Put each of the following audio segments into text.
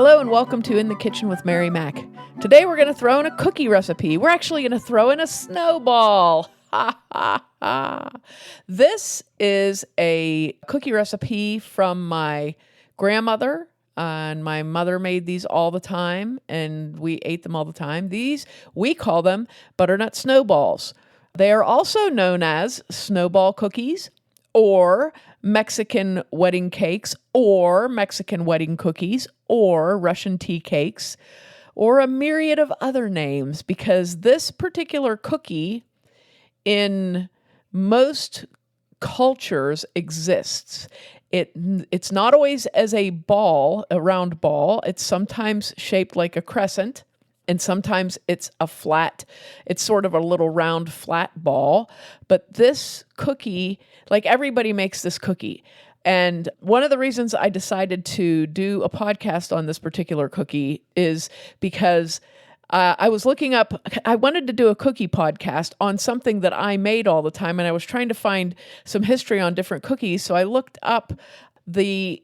Hello and welcome to In the Kitchen with Mary Mac. Today we're going to throw in a cookie recipe. We're actually going to throw in a snowball. Ha ha ha. This is a cookie recipe from my grandmother, and my mother made these all the time, and we ate them all the time. We call them Butternut Snowballs. They are also known as snowball cookies, or Mexican wedding cakes, or Mexican wedding cookies, or Russian tea cakes, or a myriad of other names, because this particular cookie in most cultures exists. It's not always as a ball, a round ball. It's sometimes shaped like a crescent, and sometimes it's it's sort of a little round flat ball. But this cookie, like everybody makes this cookie. And one of the reasons I decided to do a podcast on this particular cookie is because I was looking up, I wanted to do a cookie podcast on something that I made all the time, and I was trying to find some history on different cookies. So I looked up the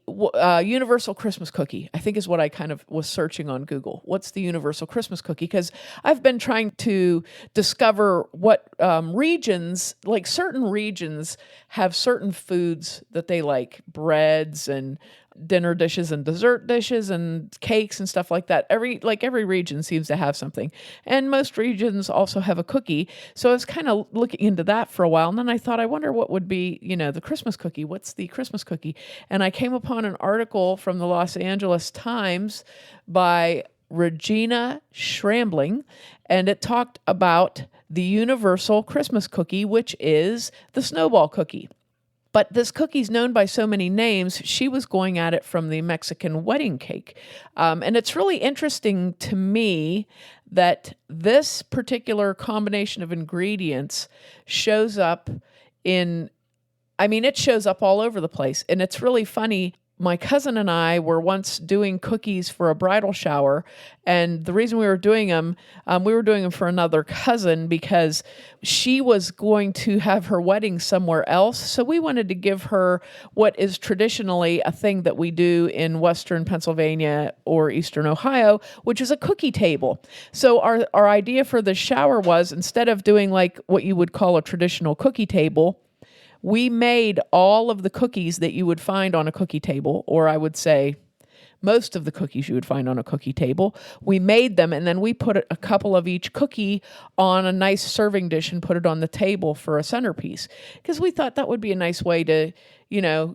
universal Christmas cookie, I think is what I kind of was searching on Google. What's the universal Christmas cookie? Because I've been trying to discover what regions, like certain regions, have certain foods that they like, breads and dinner dishes and dessert dishes and cakes and stuff like that. Every region seems to have something. And most regions also have a cookie. So I was kind of looking into that for a while. And then I thought, I wonder what would be, the Christmas cookie. What's the Christmas cookie? And I came upon an article from the Los Angeles Times by Regina Schrambling, and it talked about the universal Christmas cookie, which is the snowball cookie. But this cookie's known by so many names, she was going at it from the Mexican wedding cake. And it's really interesting to me that this particular combination of ingredients shows up it shows up all over the place. And it's really funny. My cousin and I were once doing cookies for a bridal shower, and the reason we were doing them for another cousin because she was going to have her wedding somewhere else. So we wanted to give her what is traditionally a thing that we do in Western Pennsylvania or Eastern Ohio, which is a cookie table. So our idea for the shower was, instead of doing like what you would call a traditional cookie table, we made all of the cookies that you would find on a cookie table, or I would say most of the cookies you would find on a cookie table. We made them, and then we put a couple of each cookie on a nice serving dish and put it on the table for a centerpiece, because we thought that would be a nice way to,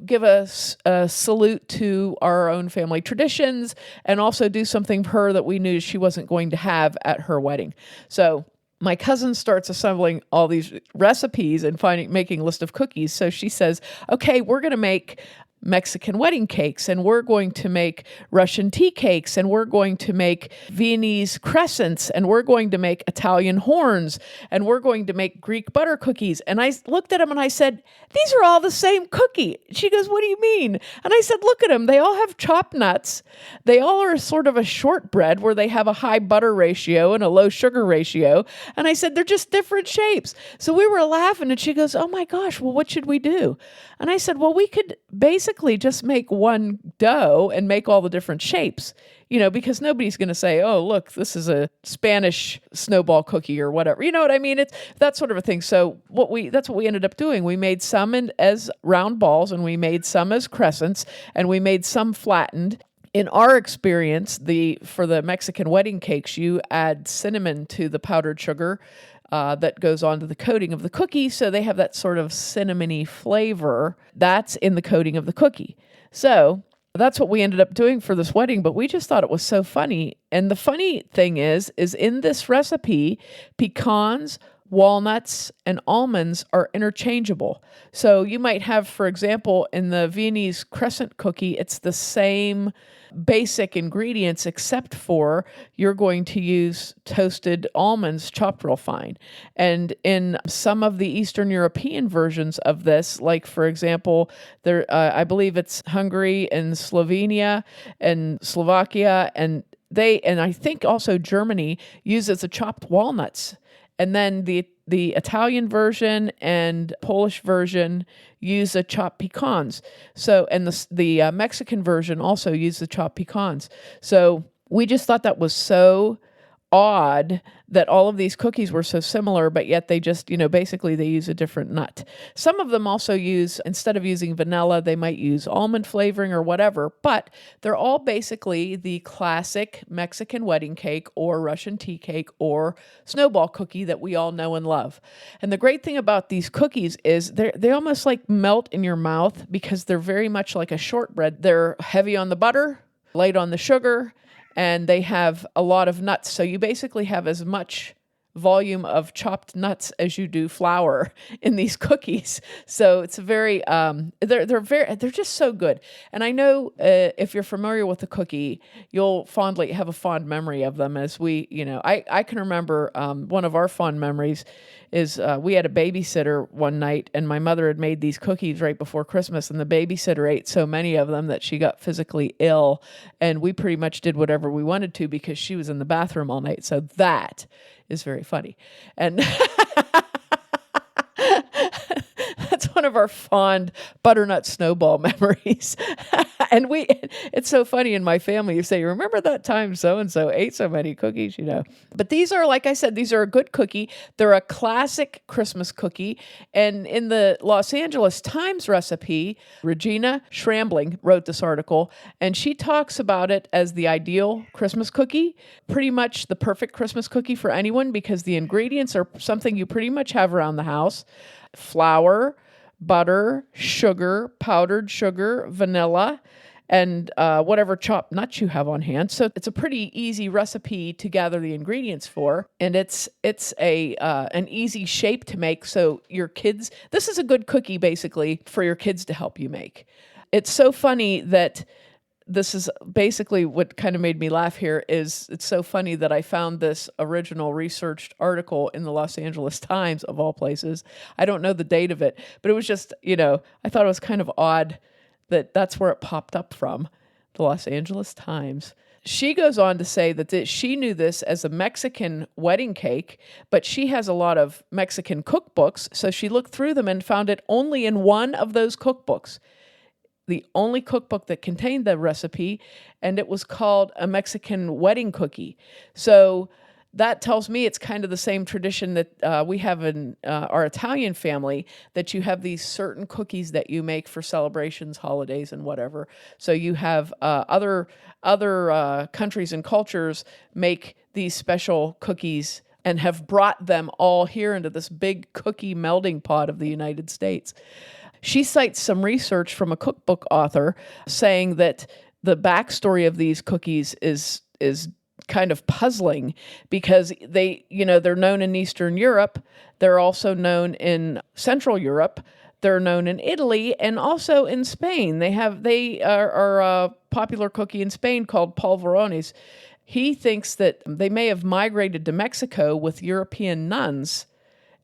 give us a salute to our own family traditions and also do something for her that we knew she wasn't going to have at her wedding. So my cousin starts assembling all these recipes and making a list of cookies. So she says, okay, we're going to make Mexican wedding cakes, and we're going to make Russian tea cakes, and we're going to make Viennese crescents, and we're going to make Italian horns, and we're going to make Greek butter cookies. And I looked at them and I said, these are all the same cookie. She goes, what do you mean? And I said, look at them. They all have chopped nuts. They all are sort of a shortbread where they have a high butter ratio and a low sugar ratio. And I said, they're just different shapes. So we were laughing, and she goes, oh my gosh, well, what should we do? And I said, well, we could basically just make one dough and make all the different shapes, because nobody's going to say, oh, look, this is a Spanish snowball cookie or whatever. You know what I mean? It's that sort of a thing. So that's what we ended up doing. We made some as round balls, and we made some as crescents, and we made some flattened. In our experience, for the Mexican wedding cakes, you add cinnamon to the powdered sugar that goes onto the coating of the cookie. So they have that sort of cinnamony flavor that's in the coating of the cookie. So that's what we ended up doing for this wedding, but we just thought it was so funny. And the funny thing is in this recipe, pecans, walnuts, and almonds are interchangeable. So you might have, for example, in the Viennese crescent cookie, it's the same basic ingredients, except for you're going to use toasted almonds chopped real fine. And in some of the Eastern European versions of this, like for example, I believe it's Hungary and Slovenia and Slovakia, and I think also Germany uses the chopped walnuts. And then the Italian version and Polish version use a chopped pecans. So, and the Mexican version also use the chopped pecans. So we just thought that was so odd that all of these cookies were so similar, but yet they just, basically they use a different nut. Some of them also use, instead of using vanilla, they might use almond flavoring or whatever, but they're all basically the classic Mexican wedding cake or Russian tea cake or snowball cookie that we all know and love. And the great thing about these cookies is they almost like melt in your mouth because they're very much like a shortbread. They're heavy on the butter, light on the sugar, and they have a lot of nuts. So you basically have as much volume of chopped nuts as you do flour in these cookies. So it's very, they're just so good. And I know if you're familiar with the cookie, you'll have a fond memory of them as I can remember one of our fond memories is we had a babysitter one night and my mother had made these cookies right before Christmas and the babysitter ate so many of them that she got physically ill and we pretty much did whatever we wanted to because she was in the bathroom all night. So that is very funny. And that's one of our fond butternut snowball memories. And it's so funny in my family. You say, remember that time so-and-so ate so many cookies, But these are, like I said, these are a good cookie. They're a classic Christmas cookie. And in the Los Angeles Times recipe, Regina Schrambling wrote this article, and she talks about it as the ideal Christmas cookie, pretty much the perfect Christmas cookie for anyone because the ingredients are something you pretty much have around the house. Flour, butter, sugar, powdered sugar, vanilla, and whatever chopped nuts you have on hand. So it's a pretty easy recipe to gather the ingredients for, and it's an easy shape to make. So this is a good cookie basically for your kids to help you make. It's so funny that this is basically what kind of made me laugh here is it's so funny that I found this original researched article in the Los Angeles Times of all places. I don't know the date of it, but it was just, I thought it was kind of odd that that's where it popped up from, the Los Angeles Times. She goes on to say that she knew this as a Mexican wedding cake, but she has a lot of Mexican cookbooks, so she looked through them and found it only in one of those cookbooks. The only cookbook that contained the recipe, and it was called a Mexican wedding cookie. So that tells me it's kind of the same tradition that we have in our Italian family, that you have these certain cookies that you make for celebrations, holidays, and whatever. So you have other countries and cultures make these special cookies and have brought them all here into this big cookie melting pot of the United States. She cites some research from a cookbook author saying that the backstory of these cookies is kind of puzzling because they're known in Eastern Europe. They're also known in Central Europe. They're known in Italy and also in Spain. They are a popular cookie in Spain called polvorones. He thinks that they may have migrated to Mexico with European nuns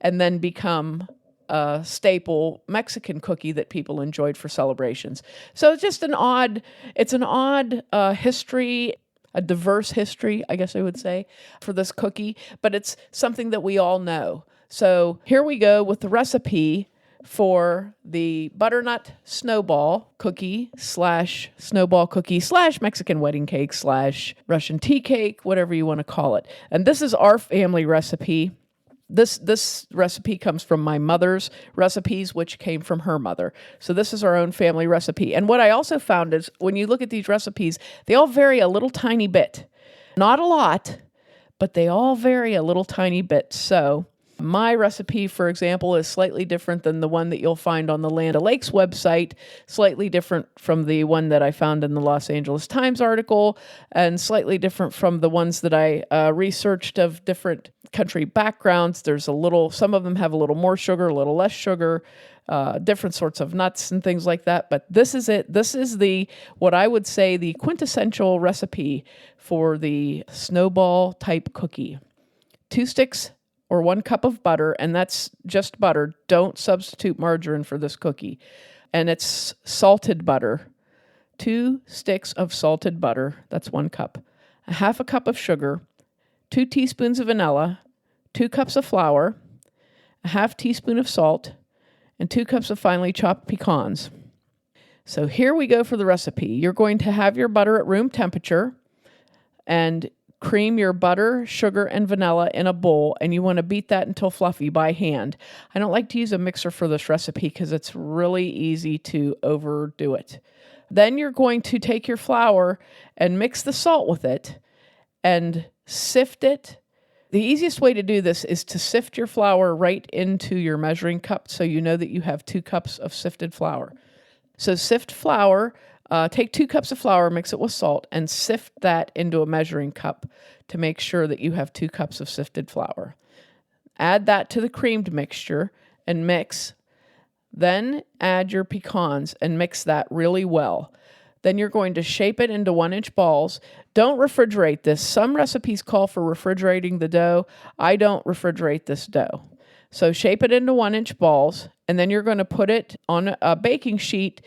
and then become a staple Mexican cookie that people enjoyed for celebrations. So it's just an odd history, a diverse history, I guess I would say, for this cookie, but it's something that we all know. So here we go with the recipe for the butternut snowball cookie / snowball cookie / Mexican wedding cake / Russian tea cake, whatever you want to call it. And this is our family recipe. This recipe comes from my mother's recipes, which came from her mother. So this is our own family recipe. And what I also found is when you look at these recipes, they all vary a little tiny bit. Not a lot, but they all vary a little tiny bit. So my recipe, for example, is slightly different than the one that you'll find on the Land O'Lakes website, slightly different from the one that I found in the Los Angeles Times article, and slightly different from the ones that I researched of different country backgrounds. Some of them have a little more sugar, a little less sugar, different sorts of nuts and things like that. But this is it. This is what I would say the quintessential recipe for the snowball type cookie. 2 sticks or 1 cup of butter, and that's just butter. Don't substitute margarine for this cookie. And it's salted butter. 2 sticks of salted butter, that's 1 cup. 1/2 cup of sugar, 2 teaspoons of vanilla, 2 cups of flour, a half teaspoon of salt, and 2 cups of finely chopped pecans. So here we go for the recipe. You're going to have your butter at room temperature and cream your butter, sugar, and vanilla in a bowl, and you want to beat that until fluffy by hand. I don't like to use a mixer for this recipe because it's really easy to overdo it. Then you're going to take your flour and mix the salt with it and sift it. The easiest way to do this is to sift your flour right into your measuring cup so you know that you have 2 cups of sifted flour. So sift flour. Take 2 cups of flour, mix it with salt, and sift that into a measuring cup to make sure that you have 2 cups of sifted flour. Add that to the creamed mixture and mix. Then add your pecans and mix that really well. Then you're going to shape it into 1-inch balls. Don't refrigerate this. Some recipes call for refrigerating the dough. I don't refrigerate this dough. So shape it into 1-inch balls, and then you're going to put it on a baking sheet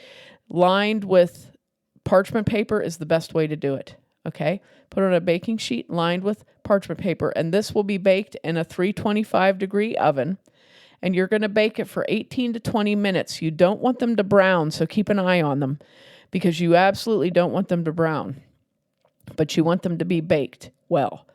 lined with parchment paper is the best way to do it, okay? Put it on a baking sheet lined with parchment paper, and this will be baked in a 325-degree oven, and you're going to bake it for 18 to 20 minutes. You don't want them to brown, so keep an eye on them because you absolutely don't want them to brown, but you want them to be baked well,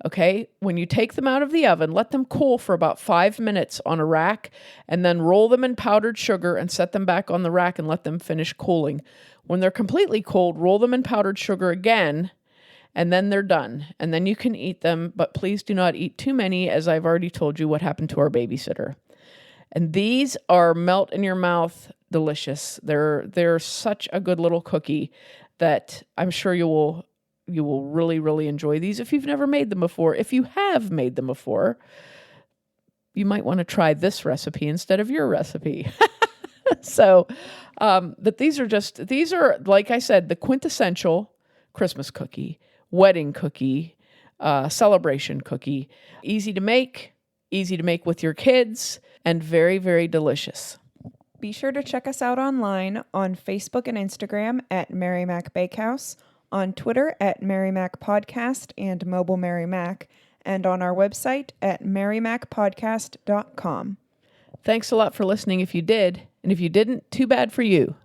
okay? When you take them out of the oven, let them cool for about 5 minutes on a rack, and then roll them in powdered sugar and set them back on the rack and let them finish cooling. When they're completely cold, roll them in powdered sugar again, and then they're done. And then you can eat them, but please do not eat too many, as I've already told you what happened to our babysitter. And these are melt in your mouth delicious. They're such a good little cookie that I'm sure you will really, really enjoy these if you've never made them before. If you have made them before, you might want to try this recipe instead of your recipe. So, but these are, like I said, the quintessential Christmas cookie, wedding cookie, celebration cookie. Easy to make with your kids, and very, very delicious. Be sure to check us out online on Facebook and Instagram at Mary Mac Bakehouse, on Twitter at Mary Mac Podcast and Mobile Mary Mac, and on our website at marymacpodcast.com. Thanks a lot for listening if you did, and if you didn't, too bad for you.